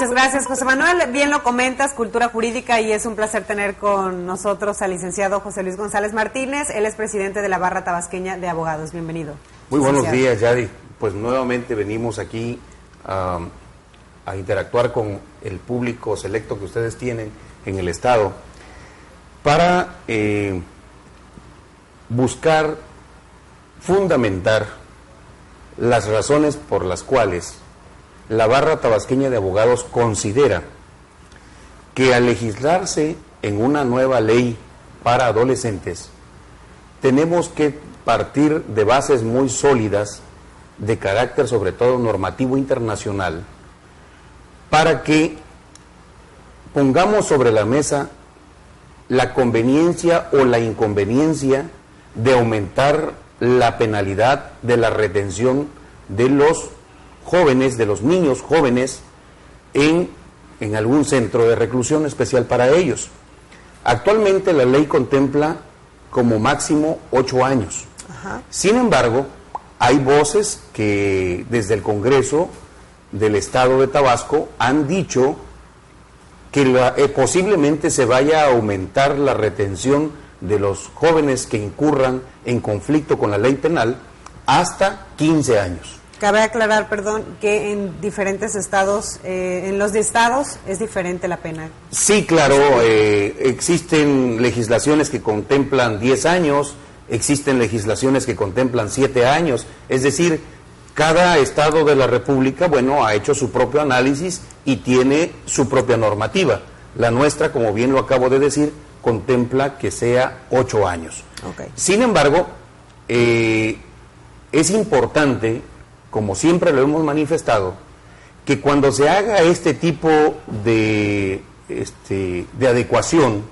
Muchas gracias, José Manuel. Bien lo comentas, cultura jurídica, y es un placer tener con nosotros al licenciado José Luis González Martínez. Él es presidente de la Barra Tabasqueña de Abogados. Bienvenido. Muy buenos días, Yadi. Pues nuevamente venimos aquí a interactuar con el público selecto que ustedes tienen en el Estado para buscar fundamentar las razones por las cuales la Barra Tabasqueña de Abogados considera que al legislarse en una nueva ley para adolescentes, tenemos que partir de bases muy sólidas, de carácter sobre todo normativo internacional, para que pongamos sobre la mesa la conveniencia o la inconveniencia de aumentar la penalidad de la retención de los jóvenes, de los niños jóvenes en algún centro de reclusión especial para ellos. Actualmente la ley contempla como máximo 8 años. Ajá. Sin embargo, hay voces que desde el Congreso del Estado de Tabasco han dicho que posiblemente se vaya a aumentar la retención de los jóvenes que incurran en conflicto con la ley penal hasta 15 años. Cabe aclarar, perdón, que en diferentes estados, en los de estados es diferente la pena. Sí, claro, existen legislaciones que contemplan 10 años, existen legislaciones que contemplan 7 años, es decir, cada estado de la República, bueno, ha hecho su propio análisis y tiene su propia normativa. La nuestra, como bien lo acabo de decir, contempla que sea 8 años. Okay. Sin embargo, es importante, como siempre lo hemos manifestado, que cuando se haga este tipo de adecuación,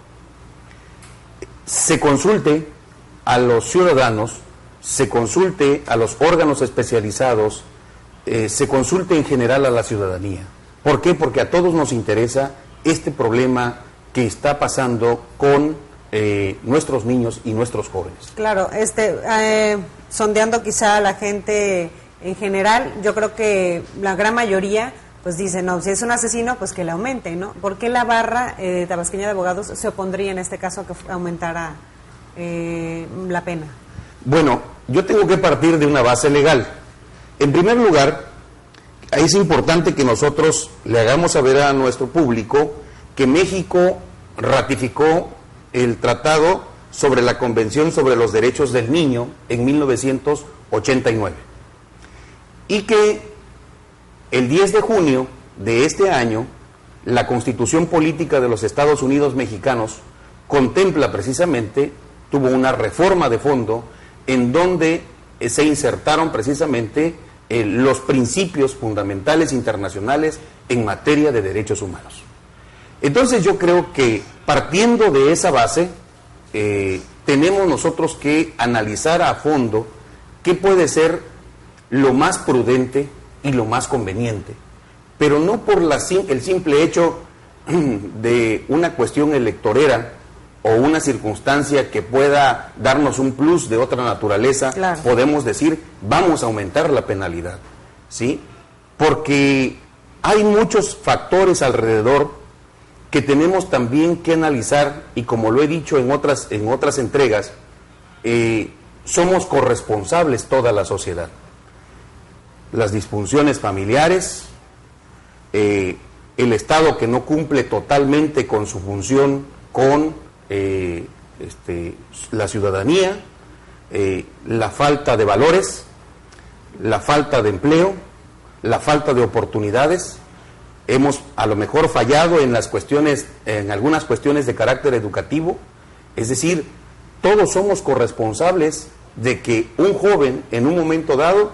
se consulte a los ciudadanos, se consulte a los órganos especializados, se consulte en general a la ciudadanía. ¿Por qué? Porque a todos nos interesa este problema que está pasando con nuestros niños y nuestros jóvenes. Claro, sondeando quizá a la gente en general, yo creo que la gran mayoría pues dice, no, si es un asesino, pues que le aumente, ¿no? ¿Por qué la Barra Tabasqueña de Abogados se opondría en este caso a que aumentara la pena? Bueno, yo tengo que partir de una base legal. En primer lugar, es importante que nosotros le hagamos saber a nuestro público que México ratificó el Tratado sobre la Convención sobre los Derechos del Niño en 1989 y que el 10 de junio de este año la Constitución Política de los Estados Unidos Mexicanos contempla precisamente, tuvo una reforma de fondo en donde se insertaron precisamente los principios fundamentales internacionales en materia de derechos humanos. Entonces yo creo que partiendo de esa base, tenemos nosotros que analizar a fondo qué puede ser lo más prudente y lo más conveniente, pero no por el simple hecho de una cuestión electorera o una circunstancia que pueda darnos un plus de otra naturaleza. Claro. Podemos decir, vamos a aumentar la penalidad, ¿sí? Porque hay muchos factores alrededor que tenemos también que analizar, y como lo he dicho en otras entregas, somos corresponsables toda la sociedad. Las disfunciones familiares, el Estado que no cumple totalmente con su función con la ciudadanía, la falta de valores, la falta de empleo, la falta de oportunidades. Hemos a lo mejor fallado en algunas cuestiones de carácter educativo. Es decir, todos somos corresponsables de que un joven en un momento dado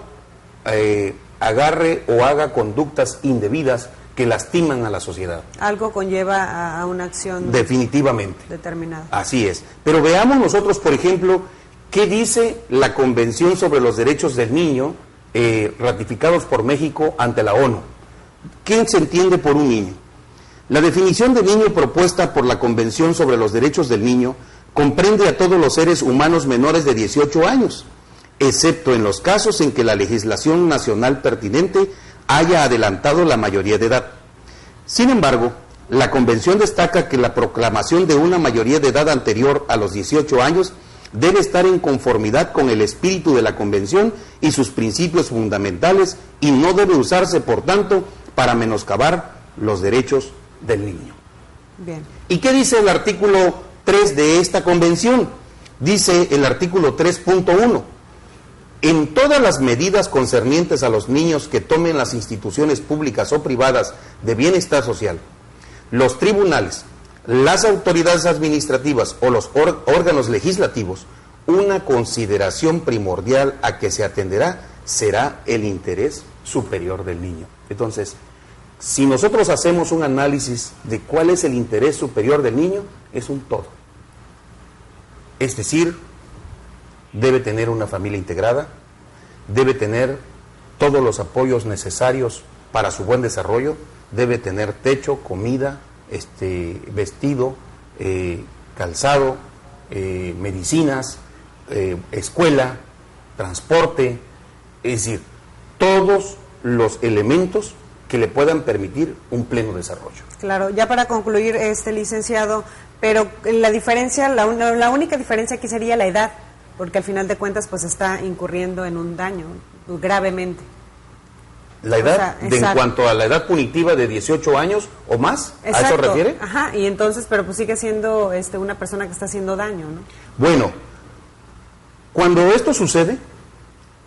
agarre o haga conductas indebidas que lastiman a la sociedad. Algo conlleva a una acción definitivamente determinada. Así es. Pero veamos nosotros, por ejemplo, qué dice la Convención sobre los Derechos del Niño, ratificados por México ante la ONU. ¿Qué se entiende por un niño? La definición de niño propuesta por la Convención sobre los Derechos del Niño comprende a todos los seres humanos menores de 18 años, excepto en los casos en que la legislación nacional pertinente haya adelantado la mayoría de edad. Sin embargo, la Convención destaca que la proclamación de una mayoría de edad anterior a los 18 años debe estar en conformidad con el espíritu de la Convención y sus principios fundamentales y no debe usarse, por tanto, para menoscabar los derechos del niño. Bien. ¿Y qué dice el artículo 3 de esta Convención? Dice el artículo 3.1: en todas las medidas concernientes a los niños que tomen las instituciones públicas o privadas de bienestar social, los tribunales, las autoridades administrativas o los órganos legislativos, una consideración primordial a que se atenderá será el interés superior del niño. Entonces, si nosotros hacemos un análisis de cuál es el interés superior del niño, es un todo. Es decir, debe tener una familia integrada, debe tener todos los apoyos necesarios para su buen desarrollo, debe tener techo, comida, vestido, calzado, medicinas, escuela, transporte, es decir, todos los elementos que le puedan permitir un pleno desarrollo. Claro, ya para concluir, licenciado, pero la diferencia, la única diferencia aquí sería la edad, porque al final de cuentas pues está incurriendo en un daño gravemente. La edad, en cuanto a la edad punitiva de 18 años o más, exacto. ¿A eso refiere? Ajá, y entonces, pero pues sigue siendo una persona que está haciendo daño, ¿no? Bueno, cuando esto sucede,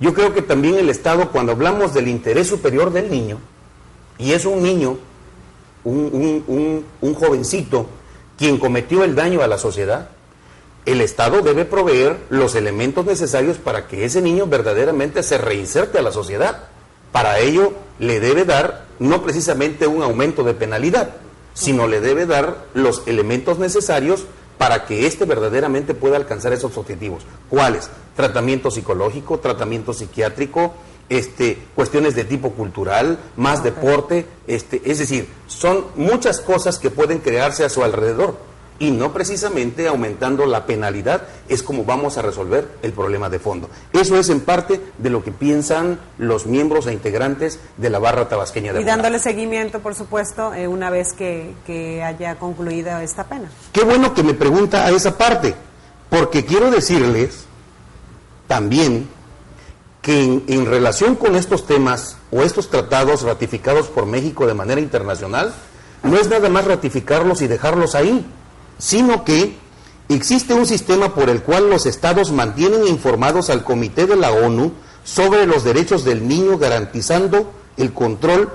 yo creo que también el Estado, cuando hablamos del interés superior del niño, y es un niño, un jovencito, quien cometió el daño a la sociedad, el Estado debe proveer los elementos necesarios para que ese niño verdaderamente se reinserte a la sociedad. Para ello le debe dar no precisamente un aumento de penalidad, sino le debe dar los elementos necesarios para que éste verdaderamente pueda alcanzar esos objetivos. ¿Cuáles? Tratamiento psicológico, tratamiento psiquiátrico, cuestiones de tipo cultural, más deporte, es decir, son muchas cosas que pueden crearse a su alrededor. Y no precisamente aumentando la penalidad es como vamos a resolver el problema de fondo. Eso es en parte de lo que piensan los miembros e integrantes de la barra tabasqueña de abogados. Y dándole seguimiento, por supuesto, una vez que haya concluida esta pena. Qué bueno que me pregunta a esa parte, porque quiero decirles también que en relación con estos temas o estos tratados ratificados por México de manera internacional, no es nada más ratificarlos y dejarlos ahí, sino que existe un sistema por el cual los estados mantienen informados al Comité de la ONU sobre los derechos del niño, garantizando el control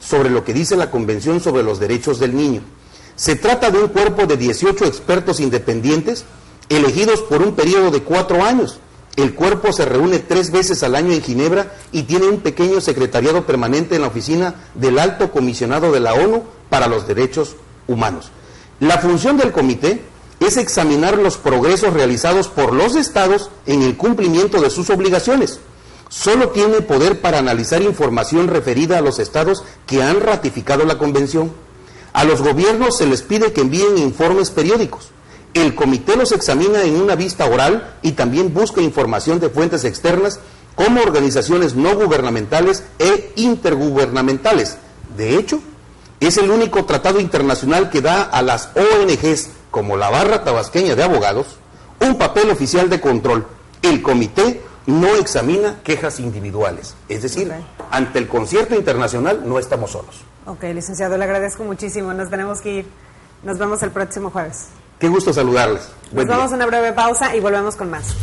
sobre lo que dice la Convención sobre los Derechos del Niño. Se trata de un cuerpo de 18 expertos independientes elegidos por un periodo de 4 años. El cuerpo se reúne 3 veces al año en Ginebra y tiene un pequeño secretariado permanente en la oficina del Alto Comisionado de la ONU para los Derechos Humanos. La función del comité es examinar los progresos realizados por los estados en el cumplimiento de sus obligaciones. Solo tiene poder para analizar información referida a los estados que han ratificado la convención. A los gobiernos se les pide que envíen informes periódicos. El comité los examina en una vista oral y también busca información de fuentes externas como organizaciones no gubernamentales e intergubernamentales. De hecho, es el único tratado internacional que da a las ONGs, como la Barra Tabasqueña de Abogados, un papel oficial de control. El comité no examina quejas individuales. Es decir, ante el concierto internacional no estamos solos. Ok, licenciado, le agradezco muchísimo. Nos tenemos que ir. Nos vemos el próximo jueves. Qué gusto saludarles. Nos vamos a una breve pausa y volvemos con más.